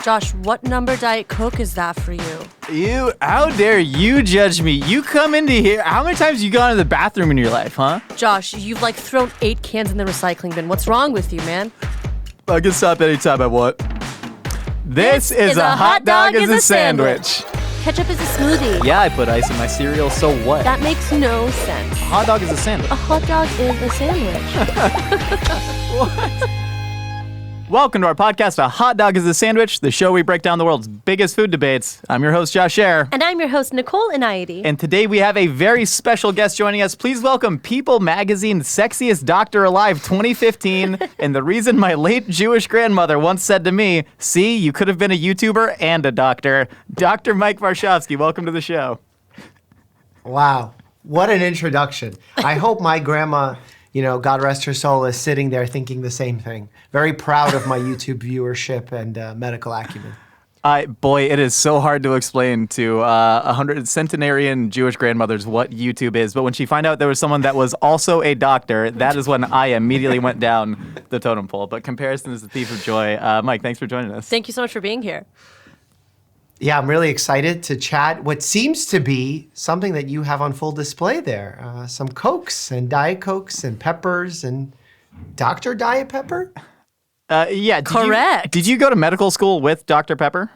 Josh, what number Diet Coke is that for you? How dare you judge me? You come into here. How many times have you gone to the bathroom in your life, huh? Josh, you've thrown 8 cans in the recycling bin. What's wrong with you, man? I can stop anytime I want. This is a hot dog is a sandwich. Ketchup is a smoothie. Yeah, I put ice in my cereal, so what? That makes no sense. A hot dog is a sandwich. A hot dog is a sandwich. What? Welcome to our podcast, A Hot Dog is a Sandwich, the show we break down the world's biggest food debates. I'm your host, Josh Scher. And I'm your host, Nicole Inayati. And today we have a very special guest joining us. Please welcome People Magazine's Sexiest Doctor Alive 2015. And the reason my late Jewish grandmother once said to me, see, you could have been a YouTuber and a doctor. Dr. Mike Warshawski, welcome to the show. Wow. What an introduction. I hope my grandma, God rest her soul, is sitting there thinking the same thing. Very proud of my YouTube viewership and medical acumen. Boy, it is so hard to explain to 100 centenarian Jewish grandmothers what YouTube is. But when she found out there was someone that was also a doctor, that is when I immediately went down the totem pole. But comparison is the thief of joy. Mike, thanks for joining us. Thank you so much for being here. Yeah, I'm really excited to chat what seems to be something that you have on full display there. Some Cokes and Diet Cokes and peppers and Dr. Diet Pepper? Yeah. Correct. Did you go to medical school with Dr. Pepper?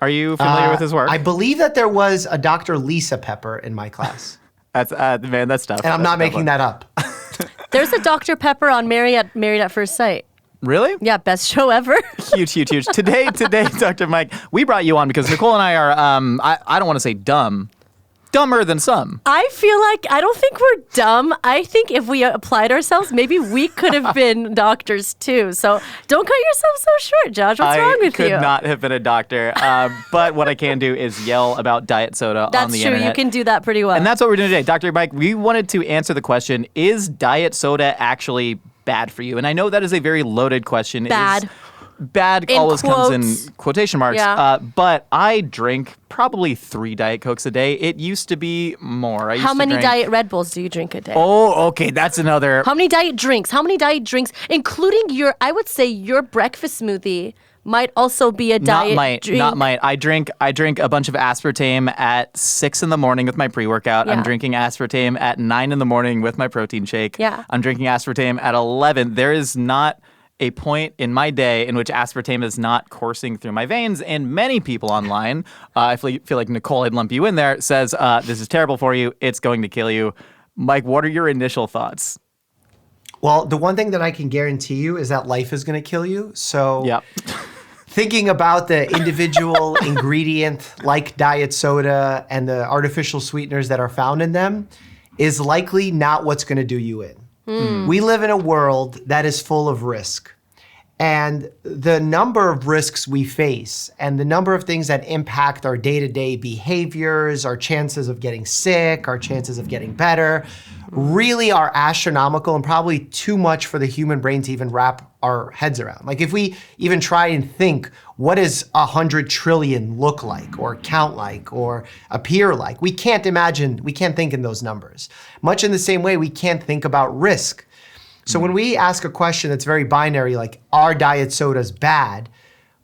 Are you familiar with his work? I believe that there was a Dr. Lisa Pepper in my class. That's tough. And I'm not making that up. There's a Dr. Pepper on Married at First Sight. Really? Yeah, best show ever. Huge. Today, Dr. Mike, we brought you on because Nicole and I are, I don't want to say dumber than some. I feel like, I don't think we're dumb. I think if we applied ourselves, maybe we could have been doctors too. So don't cut yourself so short, Josh. What's wrong with you? I could not have been a doctor. But what I can do is yell about diet soda on the internet. That's true. You can do that pretty well. And that's what we're doing today. Dr. Mike, we wanted to answer the question, is diet soda actually bad for you? And I know that is a very loaded question. Bad in always quotes. comes in quotation marks. Yeah. But I drink probably 3 Diet Cokes a day. It used to be more. How many Diet Red Bulls do you drink a day? Oh, okay. That's another. How many diet drinks? Including I would say your breakfast smoothie might also be a diet drink. Not mine. I drink a bunch of aspartame at 6 a.m. with my pre-workout. Yeah. I'm drinking aspartame at 9 a.m. with my protein shake. Yeah. I'm drinking aspartame at 11. There is not a point in my day in which aspartame is not coursing through my veins. And many people online, I feel like Nicole, I'd lump you in there, says, this is terrible for you. It's going to kill you. Mike, what are your initial thoughts? Well, the one thing that I can guarantee you is that life is going to kill you. So Yep. Thinking about the individual ingredient like diet soda and the artificial sweeteners that are found in them is likely not what's going to do you in. We live in a world that is full of risk. And the number of risks we face and the number of things that impact our day-to-day behaviors, our chances of getting sick, our chances of getting better, really are astronomical and probably too much for the human brain to even wrap our heads around. Like if we even try and think, what does 100 trillion look like or count like or appear like? We can't think in those numbers. Much in the same way, we can't think about risk. So when we ask a question that's very binary, like, are diet sodas bad?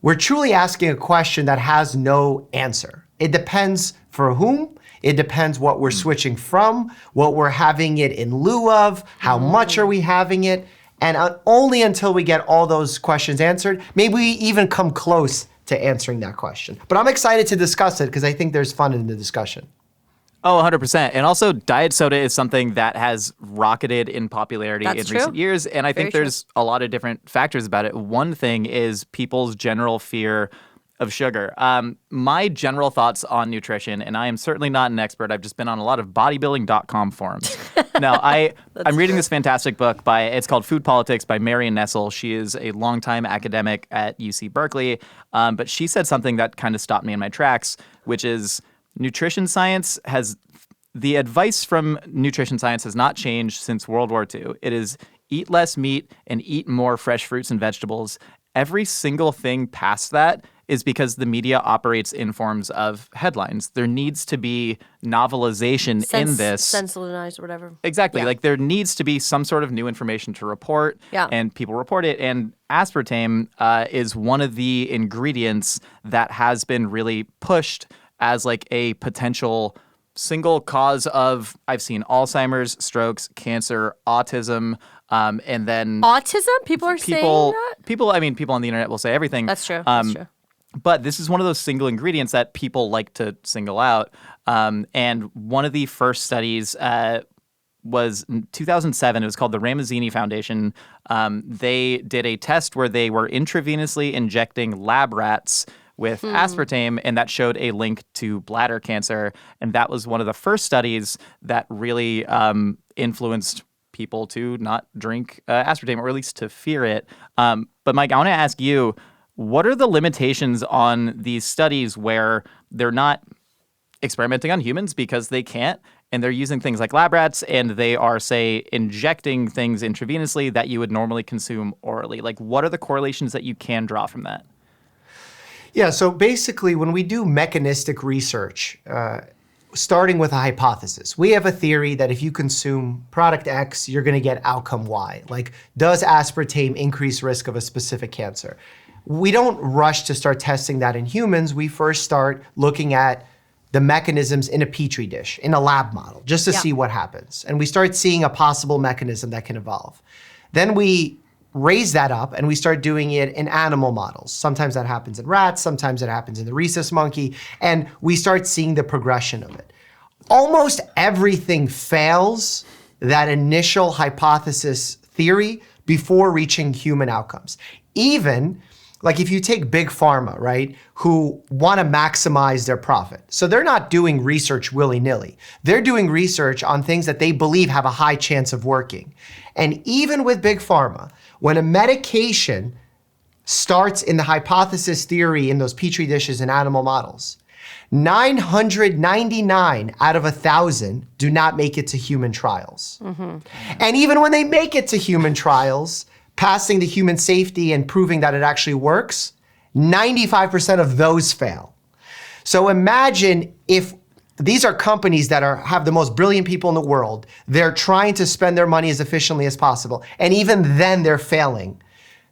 We're truly asking a question that has no answer. It depends for whom. It depends what we're switching from, what we're having it in lieu of, how much are we having it. And only until we get all those questions answered, maybe we even come close to answering that question. But I'm excited to discuss it because I think there's fun in the discussion. Oh, 100%. And also, diet soda is something that has rocketed in popularity in recent years. And I think there's a lot of different factors about it. One thing is people's general fear of sugar. My general thoughts on nutrition, and I am certainly not an expert. I've just been on a lot of bodybuilding.com forums. Now, I'm reading this fantastic book it's called Food Politics by Marion Nestle. She is a longtime academic at UC Berkeley. But she said something that kind of stopped me in my tracks, which is nutrition science the advice from nutrition science has not changed since World War II. It is eat less meat and eat more fresh fruits and vegetables. Every single thing past that is because the media operates in forms of headlines. There needs to be novelization in this. Sensationalized or whatever. Exactly. Like there needs to be some sort of new information to report, and people report it. And aspartame is one of the ingredients that has been really pushed as like a potential single cause of, I've seen Alzheimer's, strokes, cancer, autism, and then autism. People are saying that. People on the internet will say everything. That's true. That's true. But this is one of those single ingredients that people like to single out. And one of the first studies was in 2007. It was called the Ramazzini Foundation. They did a test where they were intravenously injecting lab rats with aspartame, and that showed a link to bladder cancer. And that was one of the first studies that really influenced people to not drink aspartame, or at least to fear it. But Mike, I want to ask you, what are the limitations on these studies where they're not experimenting on humans because they can't, and they're using things like lab rats, and they are, say, injecting things intravenously that you would normally consume orally? Like, what are the correlations that you can draw from that? Yeah, so basically when we do mechanistic research, starting with a hypothesis, we have a theory that if you consume product X, you're going to get outcome Y. Like, does aspartame increase risk of a specific cancer? We don't rush to start testing that in humans. We first start looking at the mechanisms in a petri dish, in a lab model, just to see what happens. And we start seeing a possible mechanism that can evolve. Then we raise that up and we start doing it in animal models. Sometimes that happens in rats, sometimes it happens in the rhesus monkey, and we start seeing the progression of it. Almost everything fails that initial hypothesis theory before reaching human outcomes. Even, like if you take big pharma, right, who want to maximize their profit. So they're not doing research willy-nilly. They're doing research on things that they believe have a high chance of working. And even with big pharma, when a medication starts in the hypothesis theory in those petri dishes and animal models, 999 out of 1,000 do not make it to human trials. And even when they make it to human trials, passing the human safety and proving that it actually works, 95% of those fail. So imagine if these are companies that have the most brilliant people in the world. They're trying to spend their money as efficiently as possible. And even then they're failing.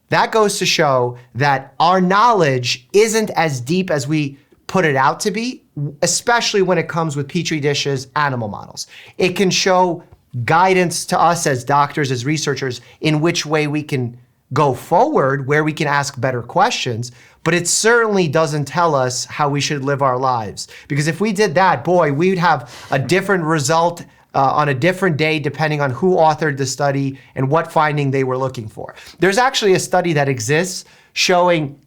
That goes to show that our knowledge isn't as deep as we put it out to be, especially when it comes with petri dishes, animal models. It can show guidance to us as doctors, as researchers, in which way we can go forward, where we can ask better questions, but it certainly doesn't tell us how we should live our lives. Because if we did that, boy, we'd have a different result on a different day depending on who authored the study and what finding they were looking for. There's actually a study that exists showing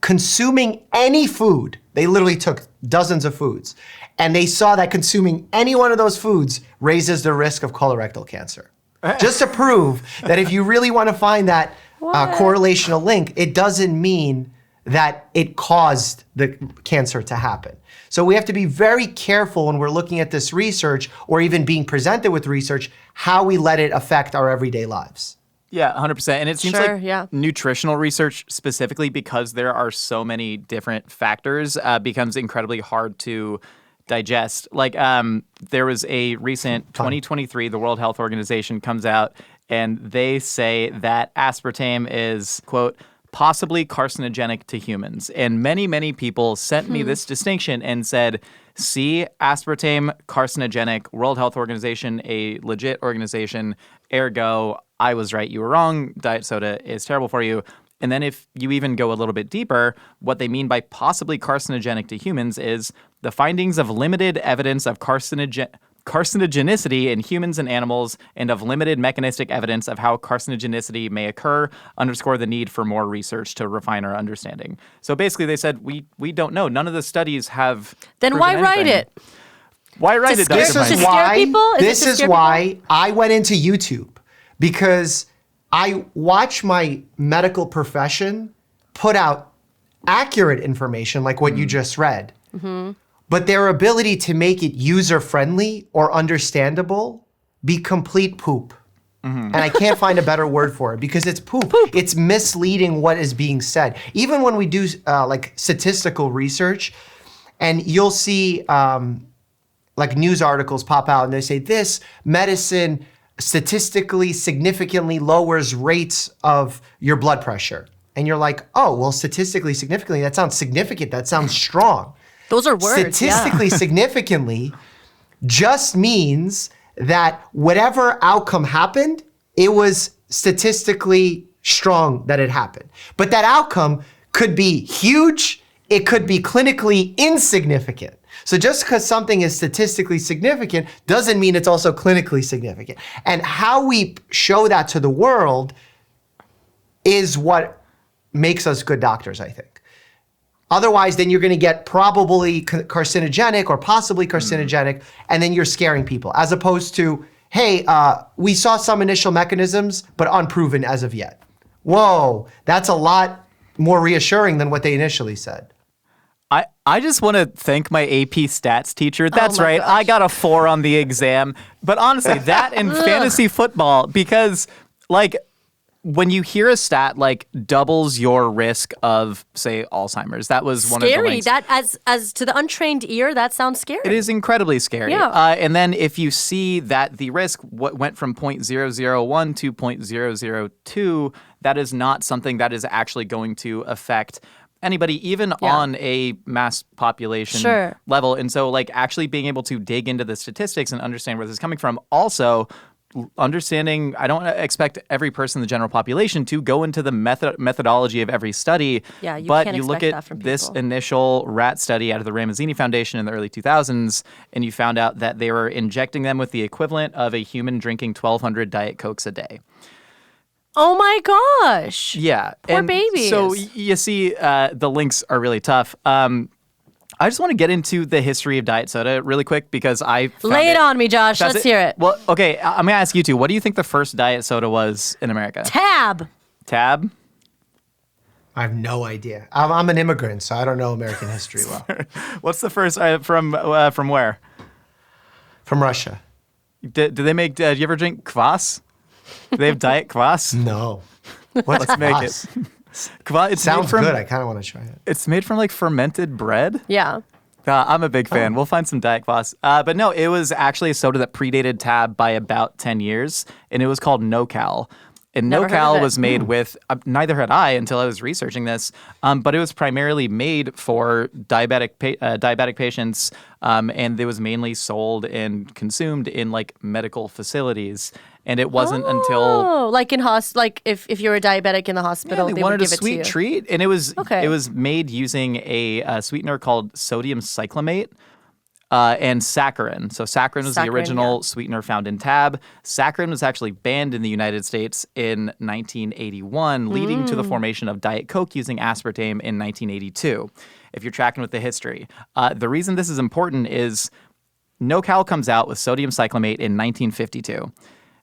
consuming any food, they literally took dozens of foods, and they saw that consuming any one of those foods raises the risk of colorectal cancer. Just to prove that if you really want to find that correlational link, it doesn't mean that it caused the cancer to happen. So we have to be very careful when we're looking at this research or even being presented with research, how we let it affect our everyday lives. Yeah, 100%. And it seems nutritional research specifically, because there are so many different factors, becomes incredibly hard to digest. Like there was a recent 2023, the World Health Organization comes out and they say that aspartame is, quote, possibly carcinogenic to humans. And many, many people sent me this distinction and said, see, aspartame, carcinogenic, World Health Organization, a legit organization, ergo, I was right, you were wrong, diet soda is terrible for you. And then if you even go a little bit deeper, what they mean by possibly carcinogenic to humans is the findings of limited evidence of carcinogenicity in humans and animals and of limited mechanistic evidence of how carcinogenicity may occur underscore the need for more research to refine our understanding. So basically they said, we don't know. None of the studies have Then why write it? Why write it? This is why I went into YouTube, because I watch my medical profession put out accurate information like what you just read. But their ability to make it user-friendly or understandable be complete poop. And I can't find a better word for it because it's poop. It's misleading what is being said. Even when we do like statistical research, and you'll see like news articles pop out and they say this medicine statistically significantly lowers rates of your blood pressure. And you're like, oh, well, statistically significantly, that sounds significant. That sounds strong. Those are words. Statistically significantly just means that whatever outcome happened, it was statistically strong that it happened. But that outcome could be huge, it could be clinically insignificant. So just because something is statistically significant doesn't mean it's also clinically significant. And how we show that to the world is what makes us good doctors, I think. Otherwise, then you're going to get probably carcinogenic or possibly carcinogenic, and then you're scaring people, as opposed to, hey, we saw some initial mechanisms, but unproven as of yet. Whoa, that's a lot more reassuring than what they initially said. I just want to thank my AP stats teacher. That's right. Gosh. I got a 4 on the exam. But honestly, that and fantasy football, because like when you hear a stat like doubles your risk of, say, Alzheimer's, that was one of the links. That as to the untrained ear, that sounds scary. It is incredibly scary. Yeah. And then if you see that the risk went from 0.001 to 0.002, that is not something that is actually going to affect anybody, even on a mass population level. And so like actually being able to dig into the statistics and understand where this is coming from. Also, understanding, I don't expect every person in the general population to go into the methodology of every study. Yeah, you but can't you look expect at that from this people. initial rat study out of the Ramazzini Foundation in the early 2000s, and you found out that they were injecting them with the equivalent of a human drinking 1,200 Diet Cokes a day. Oh my gosh. Yeah. Poor and babies. So you see, the links are really tough. I just want to get into the history of diet soda really quick because I found Lay it on me, Josh. Let's hear it. Well, okay, I'm going to ask you two. What do you think the first diet soda was in America? Tab. Tab? I have no idea. I'm an immigrant, so I don't know American history well. What's the first, from where? From Russia. Do they make, do you ever drink kvass? Do they have diet kvass? No. What's Let's make kvass? it. Kvass, Sounds good. I kind of want to try it. It's made from like fermented bread. Yeah. I'm a big fan. We'll find some Diet Kvass. But no, it was actually a soda that predated Tab by about 10 years, and it was called NoCal. And Never heard of NoCal it. was made with, neither had I until I was researching this, but it was primarily made for diabetic patients, and it was mainly sold and consumed in like medical facilities. And it wasn't until like in like if you were a diabetic in the hospital, they they wanted would a give sweet it to you. treat, and it was Okay. it was made using a sweetener called sodium cyclamate. And saccharin. So saccharin was the Saccharin, original yeah. sweetener found in Tab. Saccharin was actually banned in the United States in 1981, leading to the formation of Diet Coke using aspartame in 1982, if you're tracking with the history. The reason this is important is NoCal comes out with sodium cyclamate in 1952.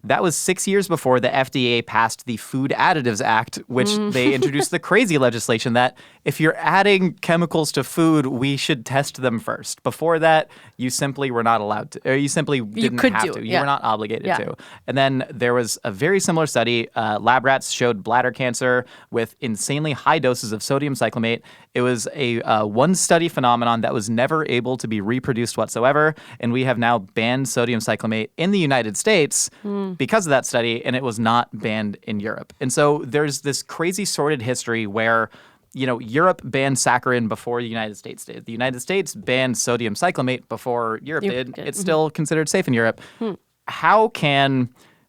That was 6 years before the FDA passed the Food Additives Act, which they introduced the crazy legislation that if you're adding chemicals to food, we should test them first. Before that, you simply were not allowed to, or you simply didn't could have do to. it, You yeah. were not obligated Yeah. to. And then there was a very similar study. Lab rats showed bladder cancer with insanely high doses of sodium cyclamate. It was a one-study phenomenon that was never able to be reproduced whatsoever, and we have now banned sodium cyclamate in the United States because of that study, and it was not banned in Europe. And so there's this crazy sordid history where, you know, Europe banned saccharin before the United States did. The United States banned sodium cyclamate before Europe did. It's still considered safe in Europe. How can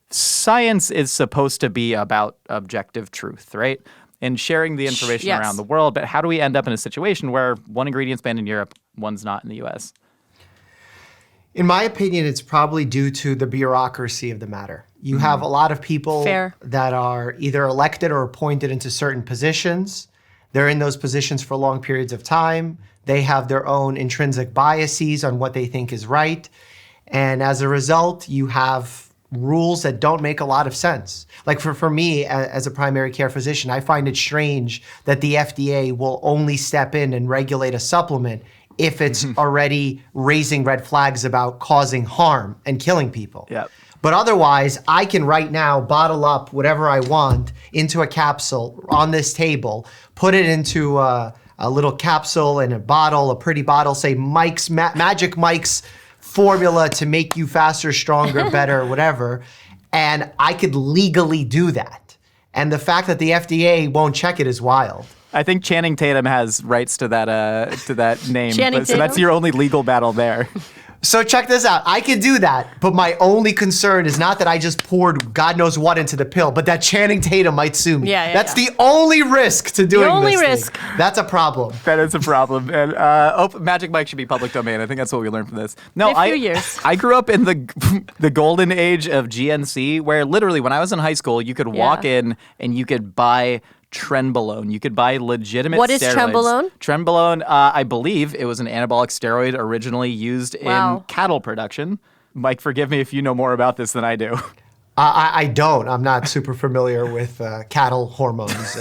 science is supposed to be about objective truth, right? And sharing the information Yes. around the world, but how do we end up in a situation where one ingredient's banned in Europe, one's not in the US? In my opinion, it's probably due to the bureaucracy of the matter. You have a lot of people Fair. that are either elected or appointed into certain positions. They're in those positions for long periods of time. They have their own intrinsic biases on what they think is right. And as a result, you have rules that don't make a lot of sense. Like for me, as a primary care physician, I find it strange that the FDA will only step in and regulate a supplement if it's already raising red flags about causing harm and killing people. Yep. But otherwise, I can right now bottle up whatever I want into a capsule on this table, put it into a little capsule in a bottle, a pretty bottle, say Magic Mike's formula to make you faster, stronger, better, whatever. And I could legally do that. And the fact that the FDA won't check it is wild. I think Channing Tatum has rights to that name. Channing So that's your only legal battle there. So check this out. I can do that, but my only concern is not that I just poured God knows what into the pill, but that Channing Tatum might sue me. That's the only risk to doing this. The only risk. That's a problem. That is a problem. And Magic Mike should be public domain. I think that's what we learned from this. No, in a few years. I grew up in the golden age of GNC, where literally when I was in high school, you could walk in and you could buy Trenbolone. You could buy legitimate steroids. What is Trenbolone? Trenbolone, I believe it was an anabolic steroid originally used in cattle production. Mike, forgive me if you know more about this than I do. I don't. I'm not super familiar with cattle hormones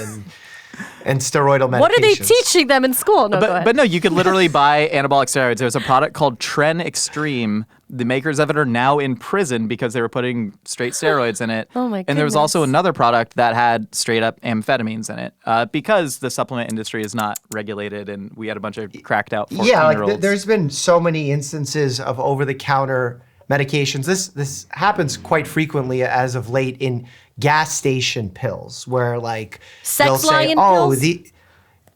and steroidal medications. What are they teaching them in school? No, but no, you could literally buy anabolic steroids. There's a product called Tren Extreme. The makers of it are now in prison because they were putting straight steroids in it. Oh my goodness. And there was also another product that had straight up amphetamines in it because the supplement industry is not regulated and we had a bunch of cracked out 14-year-olds. There's been so many instances of over-the-counter medications. This happens quite frequently as of late in gas station pills where like they'll say, pills?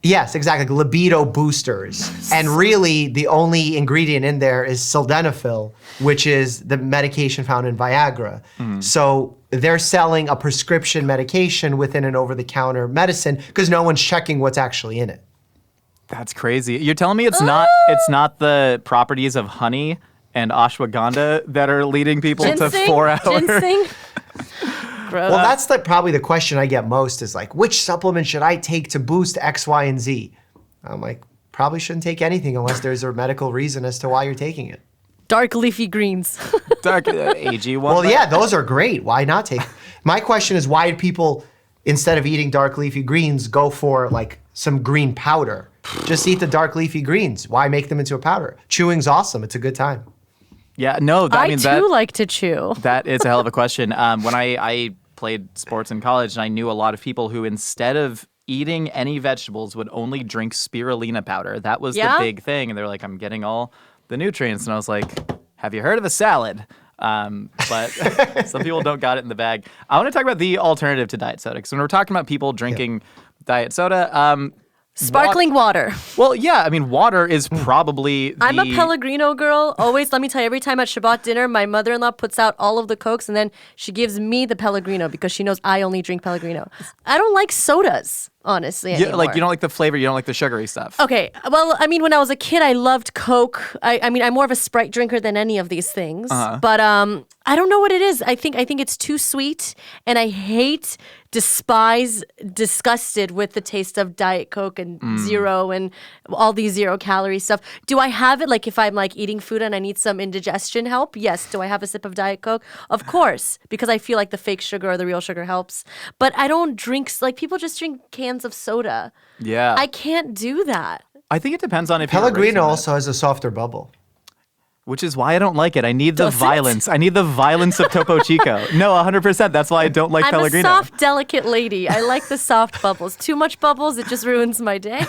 Yes, exactly. Libido boosters. And really, the only ingredient in there is sildenafil, which is the medication found in Viagra. So they're selling a prescription medication within an over-the-counter medicine because no one's checking what's actually in it. That's crazy. You're telling me it's not the properties of honey and ashwagandha that are leading people to 4 hours? Ginseng? Well, that's probably the question I get most is like, which supplement should I take to boost X, Y, and Z? I'm like, probably shouldn't take anything unless there's a medical reason as to why you're taking it. Dark leafy greens. Dark AG1. Well, yeah, those are great. Why not take? My question is, why do people, instead of eating dark leafy greens, go for like some green powder? Just eat the dark leafy greens. Why make them into a powder? Chewing's awesome. It's a good time. Yeah, no, I too like to chew. That is a hell of a question. When I played sports in college, and I knew a lot of people who, instead of eating any vegetables, would only drink spirulina powder. That was the big thing. And they're like, I'm getting all the nutrients. And I was like, have you heard of a salad? But some people don't got it in the bag. I want to talk about the alternative to diet soda. Because when we're talking about people drinking diet soda, sparkling water. Well, yeah. I mean, water is probably I'm a Pellegrino girl. Always, let me tell you, every time at Shabbat dinner, my mother-in-law puts out all of the Cokes and then she gives me the Pellegrino because she knows I only drink Pellegrino. I don't like sodas, honestly, anymore. Like, you don't like the flavor, you don't like the sugary stuff. Okay. Well, I mean, when I was a kid, I loved Coke. I mean, I'm more of a Sprite drinker than any of these things. But I don't know what it is. I think it's too sweet, and I disgusted with the taste of Diet Coke and Zero and all these 0 calorie stuff. Do I have it like if I'm like eating food and I need some indigestion help? Yes. Do I have a sip of Diet Coke? Of course, because I feel like the fake sugar or the real sugar helps. But I don't drink, like people just drink cans of soda. Yeah. I can't do that. I think it depends on if Pellegrino also has a softer bubble. Which is why I don't like it. I need the violence. I need the violence of Topo Chico. No, 100%. That's why I don't like Pellegrino. I'm a soft, delicate lady. I like the soft bubbles. Too much bubbles, it just ruins my day.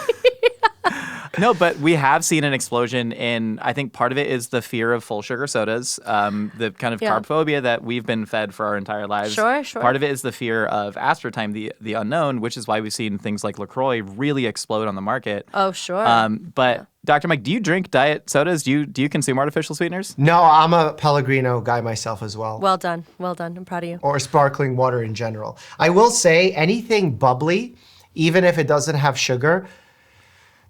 No, but we have seen an explosion in, I think part of it is the fear of full sugar sodas, the kind of carb phobia that we've been fed for our entire lives. Sure. Part of it is the fear of aspartame, the unknown, which is why we've seen things like LaCroix really explode on the market. Oh, sure. But Dr. Mike, do you drink diet sodas? Do you consume artificial sweeteners? No, I'm a Pellegrino guy myself as well. Well done. I'm proud of you. Or sparkling water in general. I will say anything bubbly, even if it doesn't have sugar,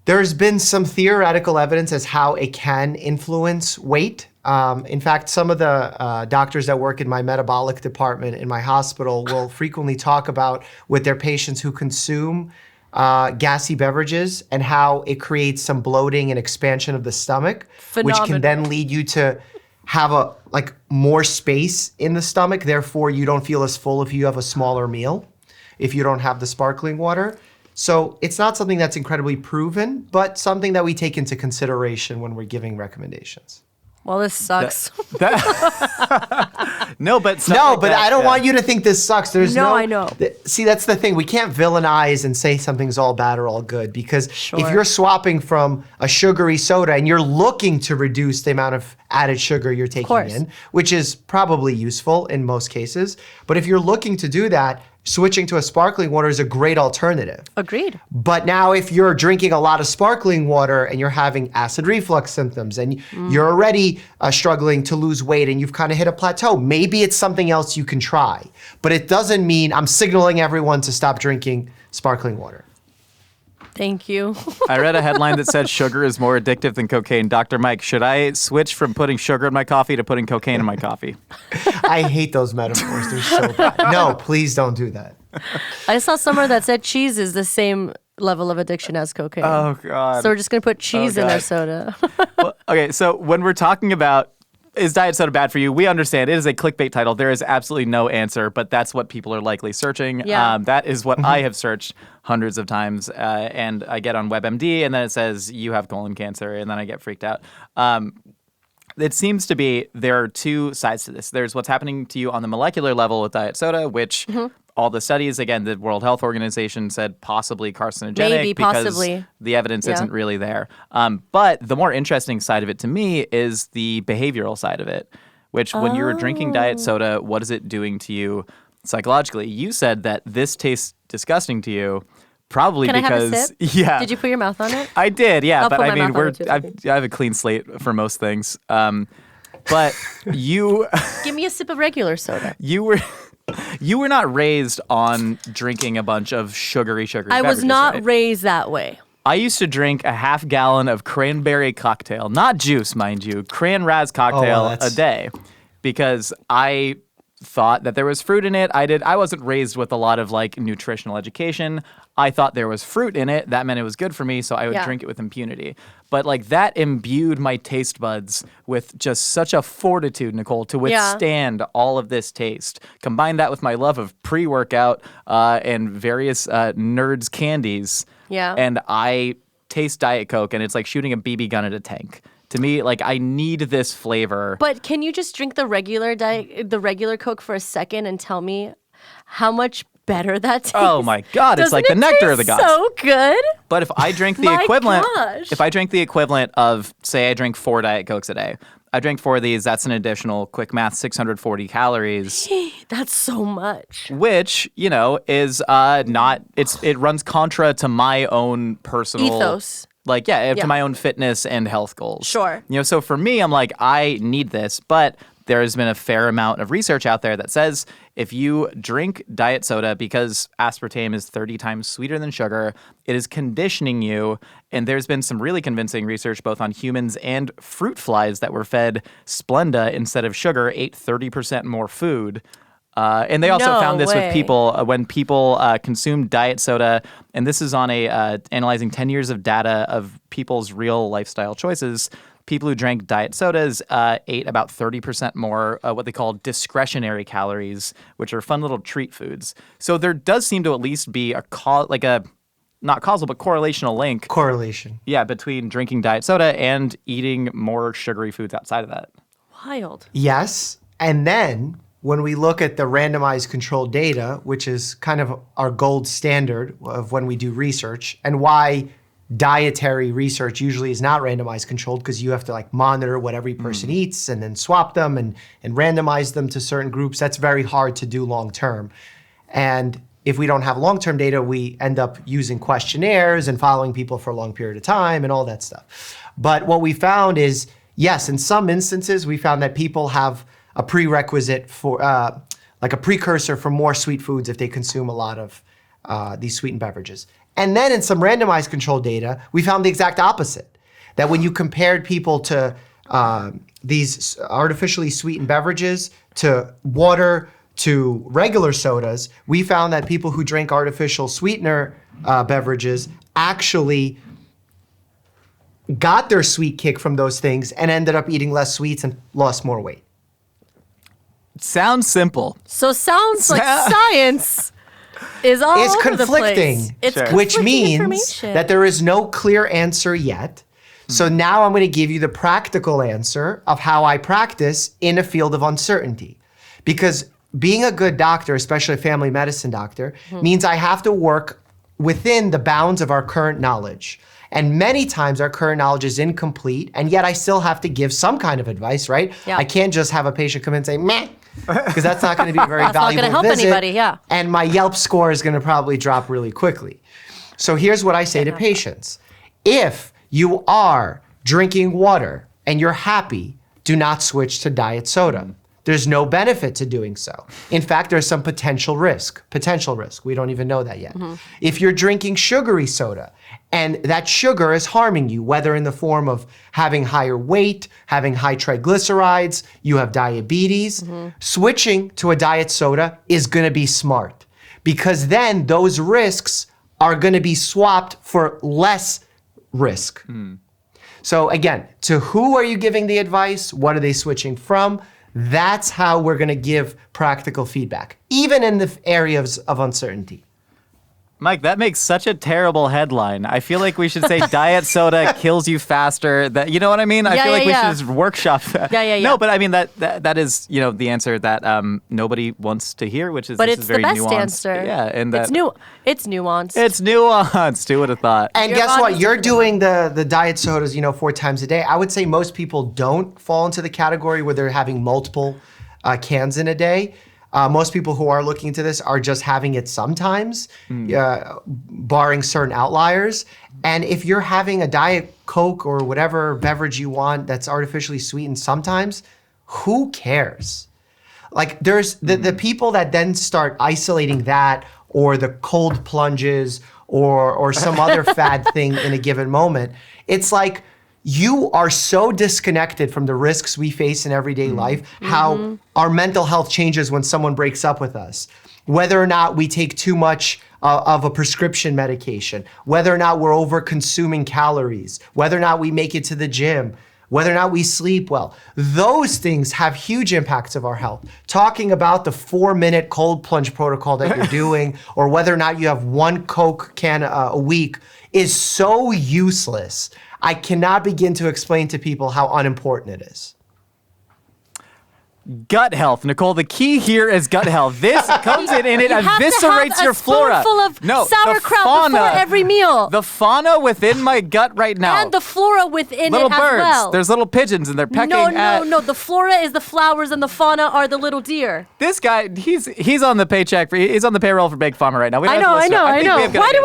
there's been some theoretical evidence as how it can influence weight. In fact, some of the doctors that work in my metabolic department in my hospital will frequently talk about with their patients who consume gassy beverages and how it creates some bloating and expansion of the stomach, which can then lead you to have more space in the stomach. Therefore, you don't feel as full if you have a smaller meal, if you don't have the sparkling water. So it's not something that's incredibly proven, but something that we take into consideration when we're giving recommendations. Well, this sucks. No, but I don't want you to think this sucks. There's no. I know. See, that's the thing. We can't villainize and say something's all bad or all good because Sure. if you're swapping from a sugary soda and you're looking to reduce the amount of added sugar you're taking in, which is probably useful in most cases, but if you're looking to do that, switching to a sparkling water is a great alternative. Agreed. But now if you're drinking a lot of sparkling water and you're having acid reflux symptoms and you're already struggling to lose weight and you've kind of hit a plateau, maybe it's something else you can try. But it doesn't mean I'm signaling everyone to stop drinking sparkling water. Thank you. I read a headline that said sugar is more addictive than cocaine. Dr. Mike, should I switch from putting sugar in my coffee to putting cocaine in my coffee? I hate those metaphors. They're so bad. No, please don't do that. I saw somewhere that said cheese is the same level of addiction as cocaine. Oh, God. So we're just going to put cheese in God. our soda. Well, okay, so when we're talking about is diet soda bad for you? We understand it is a clickbait title. There is absolutely no answer, but that's what people are likely searching. Yeah. That is what I have searched hundreds of times, and I get on WebMD, and then it says you have colon cancer, and then I get freaked out. It seems to be there are two sides to this. There's what's happening to you on the molecular level with diet soda, which all the studies, again, the World Health Organization said possibly carcinogenic Maybe, because possibly. the evidence isn't really there. But the more interesting side of it to me is the behavioral side of it, which when you're drinking diet soda, what is it doing to you psychologically? You said that this tastes disgusting to you. Probably Can because I have a sip? Yeah, Did you put your mouth on it? I did, yeah. I'll But put I my mean, mouth on it too. I have a clean slate for most things. But you Give me a sip of regular soda. you were not raised on drinking a bunch of sugary I beverages, was not right? raised that way. I used to drink a half gallon of cranberry cocktail, not juice, mind you, cran-raz cocktail a day, because I thought that there was fruit in it. I wasn't raised with a lot of like nutritional education. I thought there was fruit in it. That meant it was good for me, so I would drink it with impunity. But like that imbued my taste buds with just such a fortitude, Nicole, to withstand all of this taste. Combine that with my love of pre-workout and various nerds candies. Yeah. And I taste Diet Coke, and it's like shooting a BB gun at a tank. To me, like I need this flavor. But can you just drink the regular Coke for a second and tell me how much better that tastes? Oh my God, it's like the nectar of the gods. So good. But if I drink the My equivalent, gosh. if I drink the equivalent of, say, I drink 4 Diet Cokes a day, I drink 4 of these. That's an additional, quick math, 640 calories. That's so much. Which, you know, is not. It runs contra to my own personal Ethos. Like, to my own fitness and health goals. Sure. You know, so for me, I'm like, I need this, but there's been a fair amount of research out there that says if you drink diet soda, because aspartame is 30 times sweeter than sugar, it is conditioning you. And there's been some really convincing research both on humans and fruit flies that were fed Splenda instead of sugar, ate 30% more food. And they also found this with people when people consumed diet soda, and this is on analyzing 10 years of data of people's real lifestyle choices. People who drank diet sodas ate about 30% more what they call discretionary calories, which are fun little treat foods. So there does seem to at least be not causal, but correlational link. Correlation. Yeah, between drinking diet soda and eating more sugary foods outside of that. Wild. Yes, and then when we look at the randomized controlled data, which is kind of our gold standard of when we do research, and why dietary research usually is not randomized controlled, because you have to like monitor what every person eats and then swap them and randomize them to certain groups. That's very hard to do long term. And if we don't have long-term data, we end up using questionnaires and following people for a long period of time and all that stuff. But what we found is, yes, in some instances, we found that people have a prerequisite for, like a precursor for more sweet foods if they consume a lot of these sweetened beverages. And then in some randomized controlled data, we found the exact opposite. That when you compared people to these artificially sweetened beverages, to water, to regular sodas, we found that people who drank artificial sweetener beverages actually got their sweet kick from those things and ended up eating less sweets and lost more weight. Sounds simple. So sounds like science is all It's over the conflicting, place. It's Sure. which conflicting means information. that there is no clear answer yet. So now I'm going to give you the practical answer of how I practice in a field of uncertainty. Because being a good doctor, especially a family medicine doctor, means I have to work within the bounds of our current knowledge. And many times our current knowledge is incomplete, and yet I still have to give some kind of advice, right? Yeah. I can't just have a patient come in and say, meh, because that's not going to be a very valuable visit. That's not going to help anybody, yeah. And my Yelp score is going to probably drop really quickly. So here's what I say to patients. If you are drinking water and you're happy, do not switch to diet soda. There's no benefit to doing so. In fact, there's some potential risk. We don't even know that yet. If you're drinking sugary soda and that sugar is harming you, whether in the form of having higher weight, having high triglycerides, you have diabetes, switching to a diet soda is gonna be smart, because then those risks are gonna be swapped for less risk. So again, to who are you giving the advice? What are they switching from? That's how we're gonna give practical feedback, even in the areas of uncertainty. Mike, that makes such a terrible headline. I feel like we should say diet soda kills you faster. That, you know what I mean? I feel like we should just workshop that. No, but I mean that is, you know, the answer that nobody wants to hear, which is, but it's very the best nuanced. Answer. Yeah, and it's nuanced. It's nuanced. Who would have thought? And guess what? You're doing the diet sodas, 4 times a day. I would say most people don't fall into the category where they're having multiple cans in a day. Most people who are looking into this are just having it sometimes, barring certain outliers. And if you're having a Diet Coke or whatever beverage you want that's artificially sweetened sometimes, who cares? Like, there's the people that then start isolating that, or the cold plunges, or some other fad thing in a given moment. It's like, you are so disconnected from the risks we face in everyday life, how our mental health changes when someone breaks up with us, whether or not we take too much of a prescription medication, whether or not we're over consuming calories, whether or not we make it to the gym, whether or not we sleep well. Those things have huge impacts of our health. Talking about the 4-minute cold plunge protocol that you're doing, or whether or not you have 1 Coke can a week, is so useless. I cannot begin to explain to people how unimportant it is. Gut health, Nicole. The key here is gut health. This comes in and it eviscerates your flora. Full of sauerkraut before every meal. The fauna within my gut right now. And the flora within little it as birds. well. There's little pigeons and they're pecking at... No. The flora is the flowers and the fauna are the little deer. This guy, he's on the he's on the payroll for Big Pharma right now. I know. Why do we have him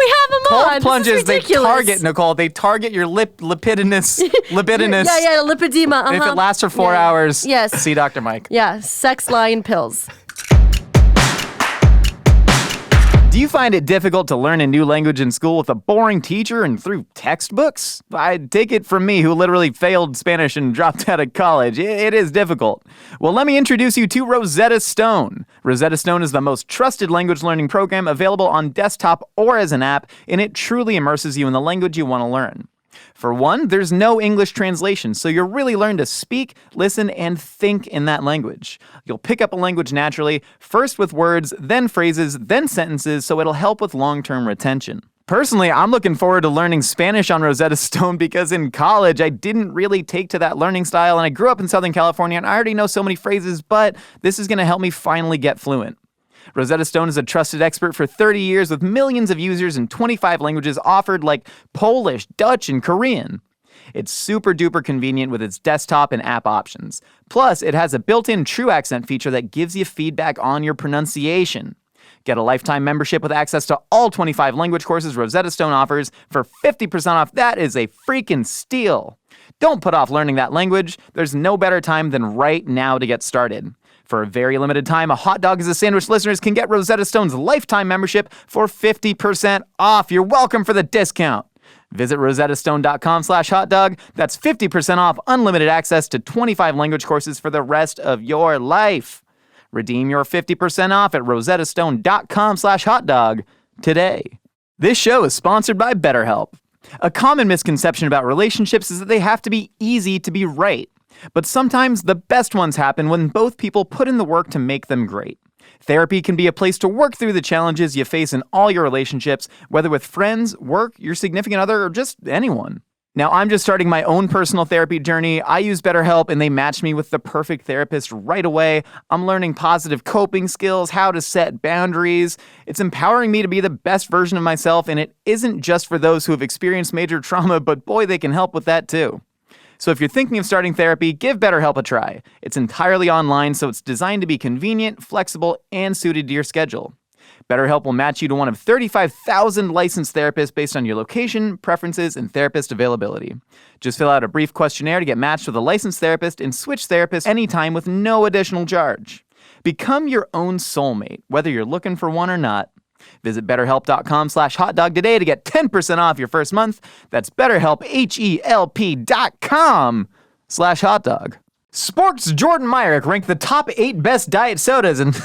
on? Cold plunges, they target, Nicole. They target your lipidinous. Lipedema. If it lasts for 4 hours, see Dr. Mike. Yeah, sex line pills. Do you find it difficult to learn a new language in school with a boring teacher and through textbooks? I take it from me, who literally failed Spanish and dropped out of college. It is difficult. Well, let me introduce you to Rosetta Stone. Rosetta Stone is the most trusted language learning program available on desktop or as an app, and it truly immerses you in the language you want to learn. For one, there's no English translation, so you'll really learn to speak, listen, and think in that language. You'll pick up a language naturally, first with words, then phrases, then sentences, so it'll help with long-term retention. Personally, I'm looking forward to learning Spanish on Rosetta Stone because in college, I didn't really take to that learning style, and I grew up in Southern California, and I already know so many phrases, but this is going to help me finally get fluent. Rosetta Stone is a trusted expert for 30 years with millions of users in 25 languages offered like Polish, Dutch, and Korean. It's super duper convenient with its desktop and app options. Plus, it has a built-in true accent feature that gives you feedback on your pronunciation. Get a lifetime membership with access to all 25 language courses Rosetta Stone offers for 50% off. That is a freaking steal. Don't put off learning that language. There's no better time than right now to get started. For a very limited time, a Hot Dog is a Sandwich listeners can get Rosetta Stone's lifetime membership for 50% off. You're welcome for the discount. Visit rosettastone.com/hotdog. That's 50% off unlimited access to 25 language courses for the rest of your life. Redeem your 50% off at rosettastone.com/hotdog today. This show is sponsored by BetterHelp. A common misconception about relationships is that they have to be easy to be right. But sometimes the best ones happen when both people put in the work to make them great. Therapy can be a place to work through the challenges you face in all your relationships, whether with friends, work, your significant other, or just anyone. Now, I'm just starting my own personal therapy journey. I use BetterHelp, and they matched me with the perfect therapist right away. I'm learning positive coping skills, how to set boundaries. It's empowering me to be the best version of myself, and it isn't just for those who have experienced major trauma, but boy, they can help with that too. So if you're thinking of starting therapy, give BetterHelp a try. It's entirely online, so it's designed to be convenient, flexible, and suited to your schedule. BetterHelp will match you to one of 35,000 licensed therapists based on your location, preferences, and therapist availability. Just fill out a brief questionnaire to get matched with a licensed therapist and switch therapists anytime with no additional charge. Become your own soulmate, whether you're looking for one or not. Visit BetterHelp.com/hotdog today to get 10% off your first month. That's BetterHelp, HELP.com/hotdog. Sports Jordan Myrick ranked the top 8 best diet sodas, and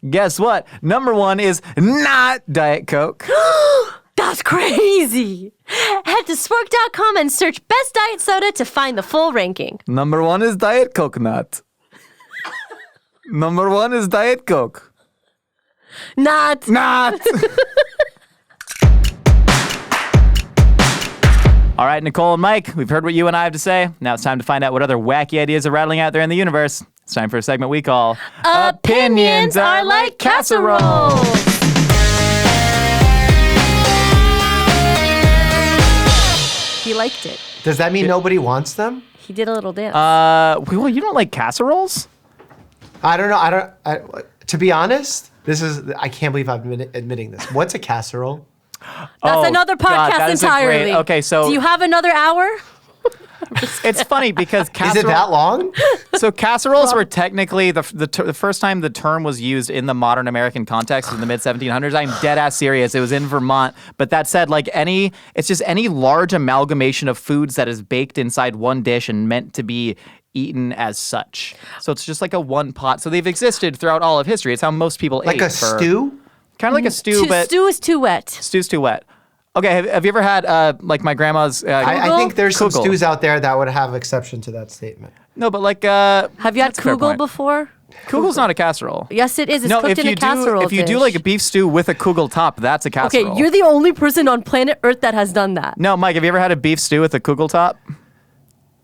guess what? Number 1 is not Diet Coke. That's crazy. Head to spork.com and search best diet soda to find the full ranking. Number 1 is Diet Coconut. Number 1 is Diet Coke. Not. All right, Nicole and Mike, we've heard what you and I have to say. Now it's time to find out what other wacky ideas are rattling out there in the universe. It's time for a segment we call Opinions Are Like Casseroles. He liked it. Does that mean nobody wants them? He did a little dance. Well, you don't like casseroles? I don't know. To be honest, I can't believe I'm admitting this. What's a casserole? That's another podcast God, entirely. Okay, so do you have another hour? it's funny because Is it that long? So casseroles were technically the first time the term was used in the modern American context in the mid 1700s. I'm dead ass serious. It was in Vermont. But that said, it's just any large amalgamation of foods that is baked inside one dish and meant to be eaten as such. So it's just like a one pot. So they've existed throughout all of history. It's how most people like ate. Like a stew? Kind of like a stew, but stew is too wet. Stew's too wet. Okay, have you ever had like my grandma's? I think there's some kugel. stews out there that would have exception to that statement. No, but like have you had kugel before? Kugel's not a casserole. Yes, it is. It's cooked in a casserole. If you do like a beef stew with a kugel top, that's a casserole. Okay, you're the only person on planet Earth that has done that. No, Mike, have you ever had a beef stew with a kugel top?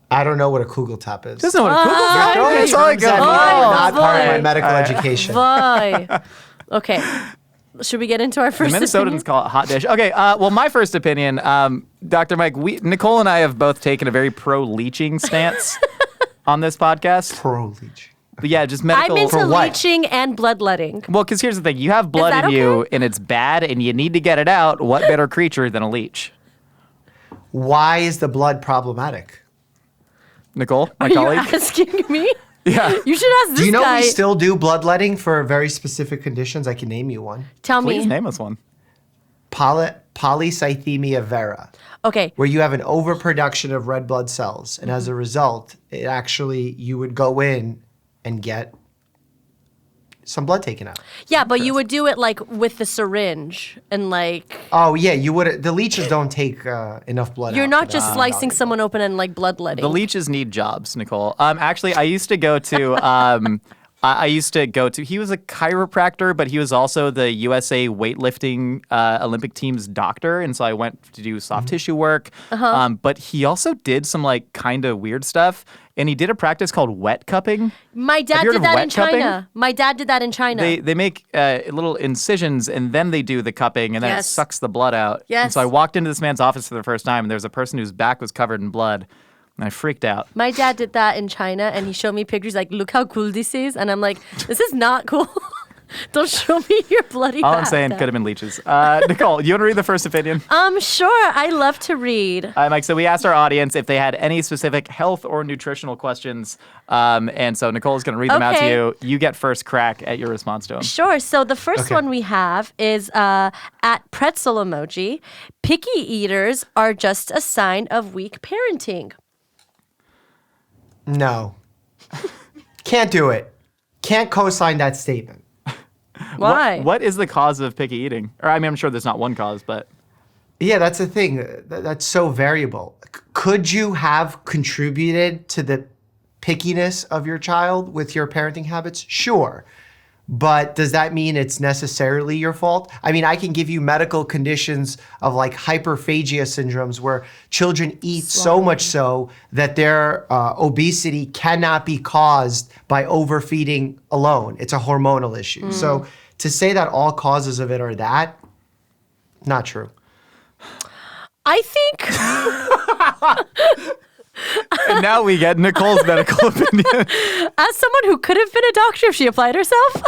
I don't know what a kugel top is. Doesn't know what a kugel top is. Not part of my medical education. Bye. Okay. Should we get into our first The Minnesotans opinion? call it hot dish. Okay, well, my first opinion, Dr. Mike, Nicole and I have both taken a very pro-leaching stance on this podcast. Pro-leaching. But yeah, just medical. I'm into For what? leaching and bloodletting. Well, because here's the thing. You have blood in okay? you, and it's bad, and you need to get it out. What better creature than a leech? Why is the blood problematic? Nicole, my Are colleague? you asking me? Yeah. You should ask this guy. Do you know we still do bloodletting for very specific conditions? I can name you one. Tell Please me. name us one. Polycythemia vera, Okay. where you have an overproduction of red blood cells, and as a result, you would go in and get some blood taken out. Yeah, but you would do it like with the syringe and like. Oh yeah, you would. The leeches don't take enough blood. You're out not for just that. slicing someone open and like bloodletting. The leeches need jobs, Nicole. Actually, I used to go to. He was a chiropractor, but he was also the USA weightlifting Olympic team's doctor, and so I went to do soft tissue work. But he also did some like kind of weird stuff, and he did a practice called wet cupping. My dad you heard did of that wet in China. cupping? My dad did that in China. They make little incisions, and then they do the cupping, and then it Yes. sucks the blood out. Yes. And so I walked into this man's office for the first time, and there was a person whose back was covered in blood, and I freaked out. My dad did that in China, and he showed me pictures like, look how cool this is. And I'm like, this is not cool. Don't show me your bloody All back, I'm saying Dad. could have been leeches. Nicole, you want to read the first opinion? Sure. I love to read. Mike, so we asked our audience if they had any specific health or nutritional questions. And so Nicole is going to read them out to Okay. you. You get first crack at your response to them. Sure. So the first Okay. one we have is at pretzel emoji. Picky eaters are just a sign of weak parenting. No. Can't do it. Can't co-sign that statement. Why? What is the cause of picky eating? Or I mean, I'm sure there's not one cause, but Yeah, that's the thing. That's so variable. Could you have contributed to the pickiness of your child with your parenting habits? Sure. but does that mean it's necessarily your fault? I mean, I can give you medical conditions of like hyperphagia syndromes where children eat so much so that their obesity cannot be caused by overfeeding alone. It's a hormonal issue. So to say that all causes of it are that, not true. I think... And now we get Nicole's medical opinion. As someone who could have been a doctor if she applied herself,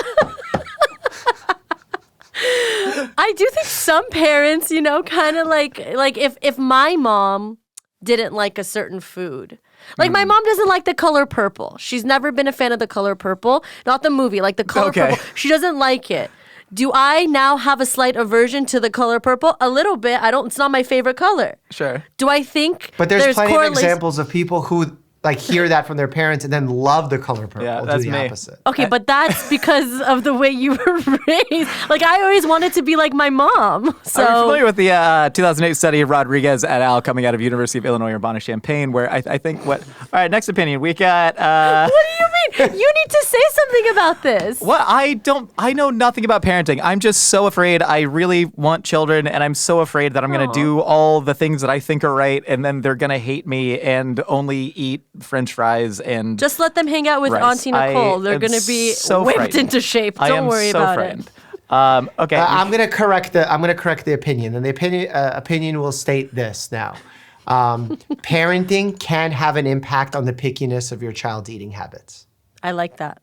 I do think some parents, you know, kind of like if my mom didn't like a certain food. Like my mom doesn't like the color purple. She's never been a fan of the color purple. Not the movie, like the color purple. She doesn't like it. Do I now have a slight aversion to the color purple? A little bit. It's not my favorite color. Sure. Do I think But there's plenty of examples of people who like hear that from their parents and then love the color purple. Yeah, that's do the me. opposite. Okay, but that's because of the way you were raised. Like, I always wanted to be like my mom. So. Are you familiar with the 2008 study of Rodriguez et al. Coming out of University of Illinois Urbana-Champaign, where I think All right, next opinion. We got... What do you mean? You need to say something about this. Well, I know nothing about parenting. I'm just so afraid. I really want children, and I'm so afraid that I'm going to do all the things that I think are right, and then they're going to hate me and only eat French fries and just let them hang out with rice. Auntie Nicole. They're going to be whipped into shape. Don't worry about it. Okay. I'm going to correct the opinion, and the opinion will state this now. Parenting can have an impact on the pickiness of your child's eating habits. I like that.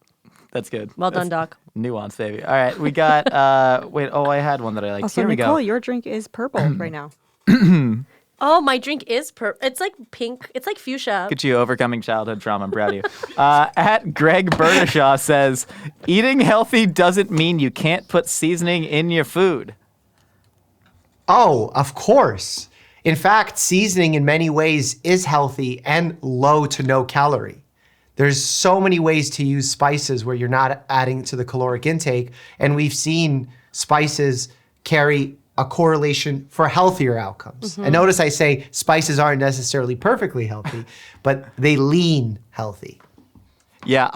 That's good. Well done, Doc. Nuance, baby. All right, we got. I had one that I liked. Also, Here we Nicole, go. your drink is purple right now. Oh, my drink is purple. It's like pink. It's like fuchsia. Look at you overcoming childhood trauma. I'm proud of you. At Greg Bernashaw says, eating healthy doesn't mean you can't put seasoning in your food. Oh, of course. In fact, seasoning in many ways is healthy and low to no calorie. There's so many ways to use spices where you're not adding to the caloric intake, and we've seen spices carry a correlation for healthier outcomes. And notice I say spices aren't necessarily perfectly healthy, but they lean healthy. Yeah,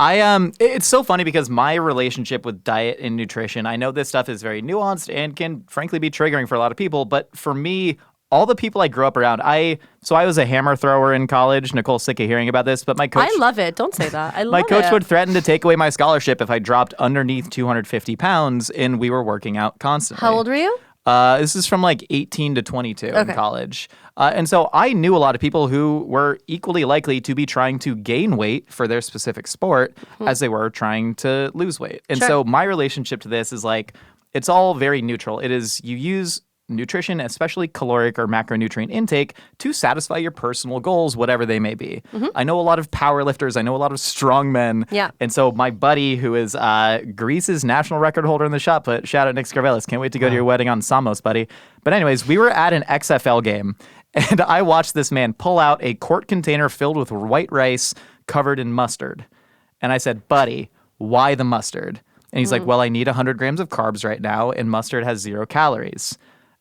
it's so funny because my relationship with diet and nutrition, I know this stuff is very nuanced and can frankly be triggering for a lot of people, but for me, all the people I grew up around, I was a hammer thrower in college. Nicole's sick of hearing about this, but my coach... I love it. Don't say that. I love it. My coach would threaten to take away my scholarship if I dropped underneath 250 pounds and we were working out constantly. How old were you? This is from like 18 to 22 in college. And so I knew a lot of people who were equally likely to be trying to gain weight for their specific sport as they were trying to lose weight. And so my relationship to this is like, it's all very neutral. It is, you use nutrition, especially caloric or macronutrient intake, to satisfy your personal goals, whatever they may be. I know a lot of power lifters. I know a lot of strong men. Yeah. And so my buddy, who is Greece's national record holder in the shot put, shout out Nick Scarvelis. Can't wait to go to your wedding on Samos, buddy. But anyways, we were at an XFL game, and I watched this man pull out a quart container filled with white rice covered in mustard. And I said, buddy, why the mustard? And he's like, well, I need 100 grams of carbs right now, and mustard has 0 calories.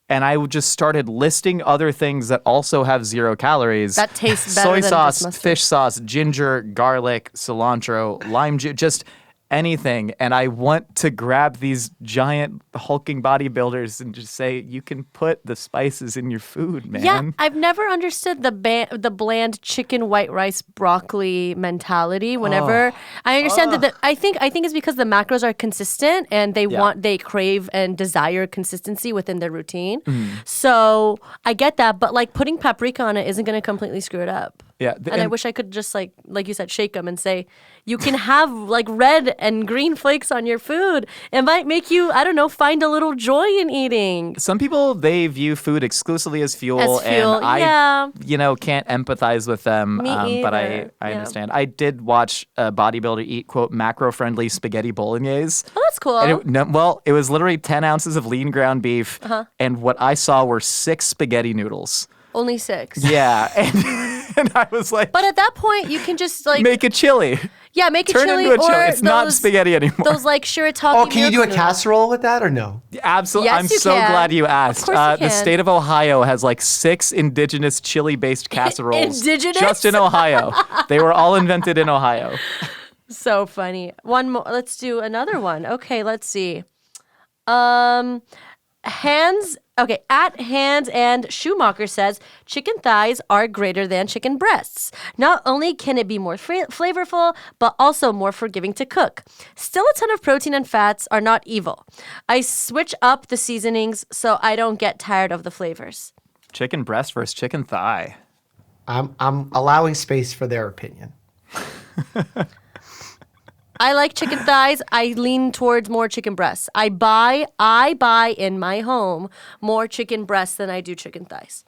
And I just started listing other things that also have 0 calories. That tastes better than just sauce, mustard. fish sauce, ginger, garlic, cilantro, lime juice, just anything. And I want to grab these giant hulking bodybuilders and just say, you can put the spices in your food, man. Yeah, I've never understood the bland chicken, white rice, broccoli mentality. Whenever I understand that, I think it's because the macros are consistent and they crave and desire consistency within their routine. So I get that, but like putting paprika on it isn't going to completely screw it up. Yeah, and I wish I could just like you said, shake them and say, you can have like red and green flakes on your food. It might make you, I don't know, find a little joy in eating. Some people, they view food exclusively as fuel, and I, can't empathize with them. But I understand. I did watch a bodybuilder eat, quote, macro-friendly spaghetti bolognese. Oh, that's cool. And it was literally 10 ounces of lean ground beef, and what I saw were 6 spaghetti noodles. Only 6. Yeah, and I was like... But at that point, you can just like... Make a chili. Yeah, make a Turn chili. it into a chili. Or it's not spaghetti anymore. Those like shirataki. Oh, can you do a noodles. casserole with that or no? Absolutely. Yes, I'm you so can. glad you asked. Of course you The can. state of Ohio has like 6 indigenous chili-based casseroles. Indigenous? Just in Ohio. They were all invented in Ohio. So funny. One more. Let's do another one. Okay, let's see. At Hands and Schumacher says chicken thighs are greater than chicken breasts. Not only can it be more flavorful, but also more forgiving to cook. Still, a ton of protein and fats are not evil. I switch up the seasonings so I don't get tired of the flavors. Chicken breast versus chicken thigh. I'm allowing space for their opinion. I like chicken thighs. I lean towards more chicken breasts. I buy in my home more chicken breasts than I do chicken thighs.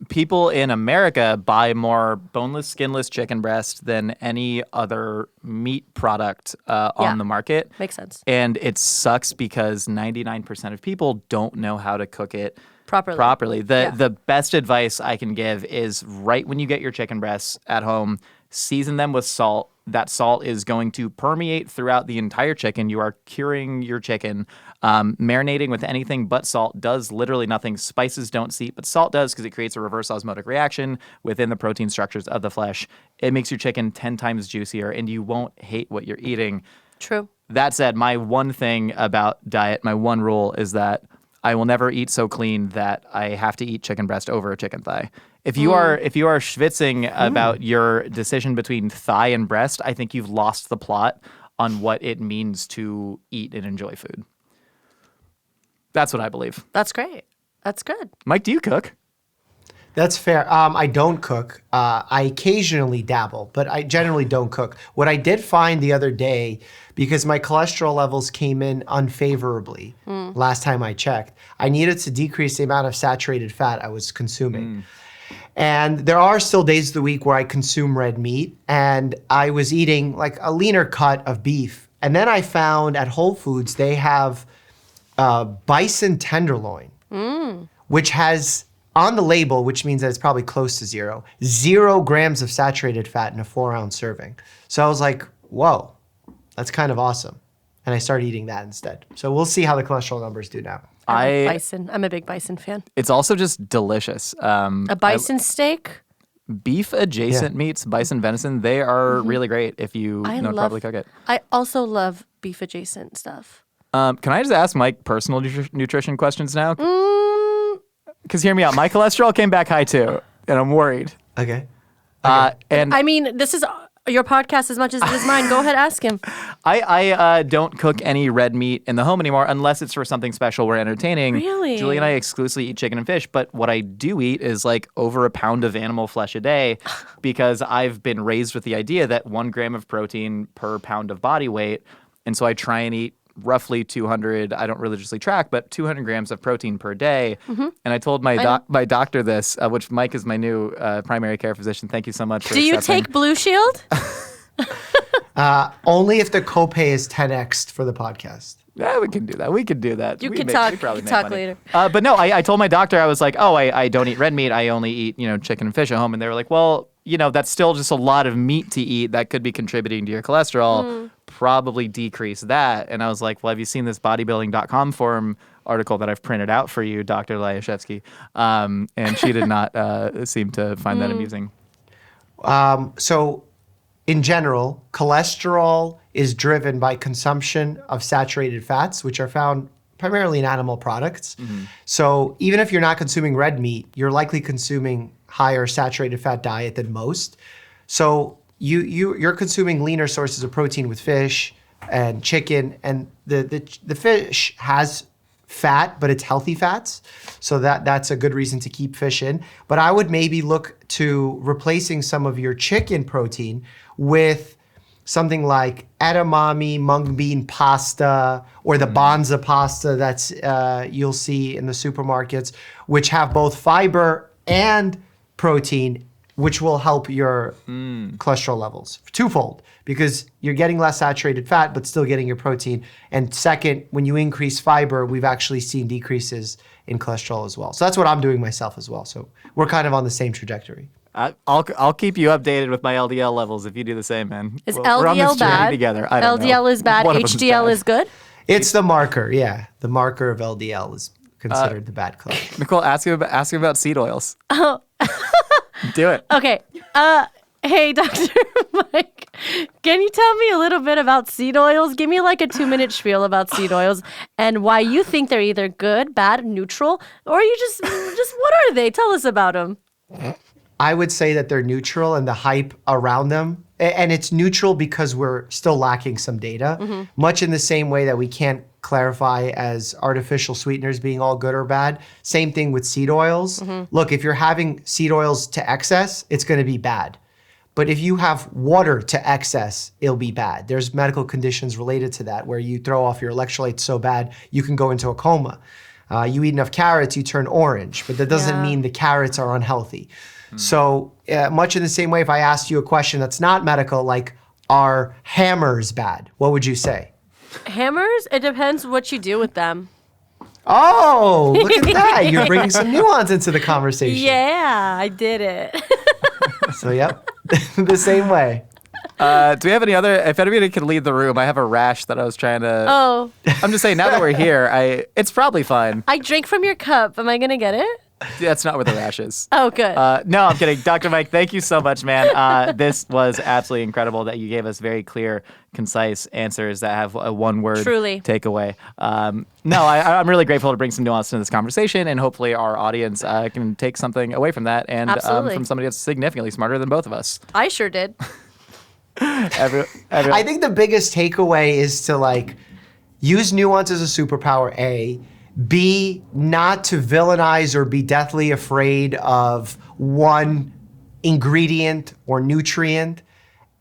People in America buy more boneless, skinless chicken breast than any other meat product on the market. Makes sense. And it sucks because 99% of people don't know how to cook it properly. The best advice I can give is right when you get your chicken breasts at home, season them with salt. That salt is going to permeate throughout the entire chicken. You are curing your chicken. Marinating with anything but salt does literally nothing. Spices don't seep, but salt does because it creates a reverse osmotic reaction within the protein structures of the flesh. It makes your chicken 10 times juicier, and you won't hate what you're eating. True. That said, my one thing about diet, my one rule is that I will never eat so clean that I have to eat chicken breast over a chicken thigh. If you are schwitzing about your decision between thigh and breast, I think you've lost the plot on what it means to eat and enjoy food. That's what I believe. That's great. That's good. Mike, do you cook? That's fair. I don't cook. I occasionally dabble, but I generally don't cook. What I did find the other day, because my cholesterol levels came in unfavorably last time I checked, I needed to decrease the amount of saturated fat I was consuming. And there are still days of the week where I consume red meat, and I was eating like a leaner cut of beef. And then I found at Whole Foods they have bison tenderloin, which has on the label, which means that it's probably close to 0 grams of saturated fat in a 4-ounce serving. So I was like, whoa, that's kind of awesome. And I started eating that instead. So we'll see how the cholesterol numbers do now. Bison. I'm a big bison fan. It's also just delicious. A bison steak? Beef adjacent meats, bison venison, they are really great if you know how to properly cook it. I also love beef adjacent stuff. Can I just ask Mike personal nutrition questions now? Because hear me out, my cholesterol came back high too, and I'm worried. Okay. And I mean, this is your podcast as much as it is mine. Go ahead, ask him. I don't cook any red meat in the home anymore unless it's for something special we're entertaining. Really? Julie and I exclusively eat chicken and fish, but what I do eat is like over a pound of animal flesh a day because I've been raised with the idea that 1 gram of protein per pound of body weight, and so I try and eat roughly 200, I don't religiously track, but 200 grams of protein per day. And I told my doctor this, which Mike is my new primary care physician. Thank you so much for Do you take Blue Shield? Only if the copay is 10x for the podcast. Yeah, we can do that. You can talk later. But no, I told my doctor, I was like, I don't eat red meat. I only eat, chicken and fish at home. And they were like, well, that's still just a lot of meat to eat that could be contributing to your cholesterol. Probably decrease that. And I was like, well, have you seen this bodybuilding.com forum article that I've printed out for you, Dr. Lyashevsky? And she did not seem to find that amusing. So in general, cholesterol is driven by consumption of saturated fats, which are found primarily in animal products. So even if you're not consuming red meat, you're likely consuming higher saturated fat diet than most. So you're consuming leaner sources of protein with fish and chicken, and the fish has fat, but it's healthy fats. So that's a good reason to keep fish in. But I would maybe look to replacing some of your chicken protein with something like edamame mung bean pasta or the banza pasta that's you'll see in the supermarkets, which have both fiber and protein, which will help your cholesterol levels twofold, because you're getting less saturated fat but still getting your protein. And second, when you increase fiber, we've actually seen decreases in cholesterol as well. So that's what I'm doing myself as well. So we're kind of on the same trajectory. I'll keep you updated with my LDL levels if you do the same, man. Is we're on this LDL journey bad? Together. I don't LDL know. is bad. One of them is HDL bad. is good? It's the marker, yeah. The marker of LDL is considered the bad club. Nicole, ask him about seed oils. Oh. Do it. Okay. Hey, Dr. Mike, can you tell me a little bit about seed oils? Give me like a 2-minute spiel about seed oils and why you think they're either good, bad, neutral, or you just what are they? Tell us about them. I would say that they're neutral, and the hype around them, and it's neutral because we're still lacking some data, much in the same way that we can't clarify as artificial sweeteners being all good or bad. Same thing with seed oils. Look, if you're having seed oils to excess, it's going to be bad. But if you have water to excess, it'll be bad. There's medical conditions related to that where you throw off your electrolytes so bad, you can go into a coma. You eat enough carrots, you turn orange, but that doesn't mean the carrots are unhealthy. So much in the same way, if I asked you a question that's not medical, like, are hammers bad? What would you say? Hammers? It depends what you do with them. Oh, look at that. You're bringing some nuance into the conversation. Yeah, I did it. So, yep, the same way. Do we have any other? If anybody can leave the room, I have a rash that I was trying to. Oh. I'm just saying, now that we're here, it's probably fine. I drink from your cup. Am I going to get it? That's not where the rash is. Oh, good. No, I'm kidding. Dr. Mike, thank you so much, man. This was absolutely incredible that you gave us very clear, concise answers that have a one-word takeaway. No, I'm really grateful to bring some nuance to this conversation, and hopefully our audience can take something away from that and from somebody that's significantly smarter than both of us. I sure did. I think the biggest takeaway is to use nuance as a superpower, A. B, not to villainize or be deathly afraid of one ingredient or nutrient.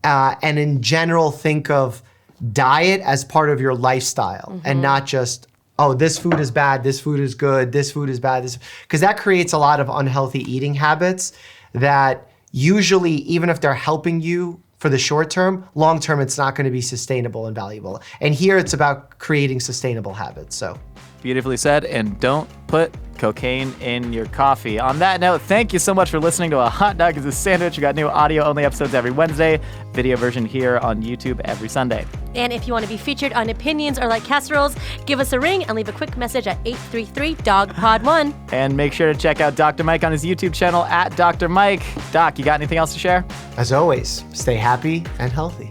And in general, think of diet as part of your lifestyle and not just, oh, this food is bad, this food is good, this food is bad. Because that creates a lot of unhealthy eating habits that usually, even if they're helping you for the short term, long term, it's not going to be sustainable and valuable. And here it's about creating sustainable habits. So. Beautifully said, and don't put cocaine in your coffee. On that note, thank you so much for listening to A Hot Dog is a Sandwich. We got new audio-only episodes every Wednesday, video version here on YouTube every Sunday. And if you want to be featured on Opinions or Like Casseroles, give us a ring and leave a quick message at 833-DOG-POD1. And make sure to check out Dr. Mike on his YouTube channel at Dr. Mike. Doc, you got anything else to share? As always, stay happy and healthy.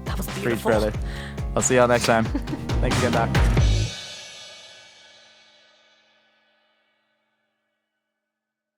That was beautiful. Preach, brother. I'll see y'all next time. Thanks again, Doc.